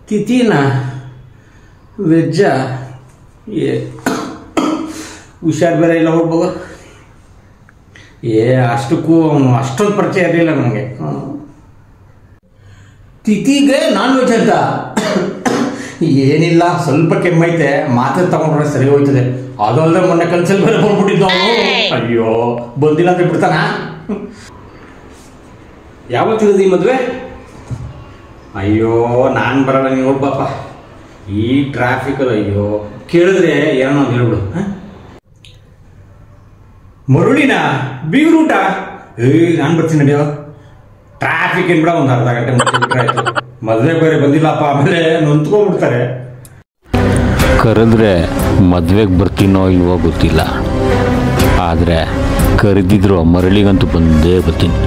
ತಿಥಿನ ವೆಜ್ಜ ಹುಷಾರು ಬೇರೆ ಇಲ್ಲ ಹೋಗ್ಬೋಗ. ಅಷ್ಟಕ್ಕೂ ಅವನು ಅಷ್ಟೊಂದು ಪರಿಚಯ ಇರಲಿಲ್ಲ ನನಗೆ. ತಿಥಿಗೆ ನಾನ್ ವೆಜ್ ಅಂತ ಏನಿಲ್ಲ, ಸ್ವಲ್ಪ ಕೆಮ್ಮೈತೆ, ಮಾತ್ರೆ ತಗೊಂಡ್ರೆ ಸರಿ ಹೋಯ್ತದೆ. ಅದಲ್ಲದೆ ಮೊನ್ನೆ ಕನ್ಸಲ್ ಬೇರೆ ಬಂದ್ಬಿಟ್ಟಿದ್ದು ಅವನು. ಅಯ್ಯೋ ಬಂದಿಲ್ಲ ಅಂತ ಬಿಡ್ತಾನ. ಯಾವತ್ತಿರೋದು ಈ ಮದುವೆ? ಅಯ್ಯೋ ನಾನು ಬರಲ್ಲ, ನೀವು ಹೋಗ್ಬಪ್ಪ. ಈ ಟ್ರಾಫಿಕಲ್ಲಿ ಅಯ್ಯೋ ಕೇಳಿದ್ರೆ ಏನೋ ಹೇಳ್ಬಿಡು. ಮರುಳಿನ ಬೀಗ್ರೂಟ ನಾನು ಬರ್ತೀನಿ ನಡೆಯೋ. ಟ್ರಾಫಿಕ್ ಏನ್ ಬಿಡ, ಒಂದು ಅರ್ಧ ಗಂಟೆ ಮುಗಿಸ್ಬಿಟ್ರೆ ಆಯ್ತು. ಮದುವೆ ಬೇರೆ ಬಂದಿಲ್ಲಪ್ಪ, ಆಮೇಲೆ ನೊಂದ್ಕೊಂಡ್ಬಿಡ್ತಾರೆ. ಕರೆದ್ರೆ ಮದುವೆಗೆ ಬರ್ತೀನೋ ಇಲ್ವೋ ಗೊತ್ತಿಲ್ಲ, ಆದರೆ ಕರೆದಿದ್ರು ಮರಳಿಗಂತೂ ಬಂದೇ ಬರ್ತೀನಿ.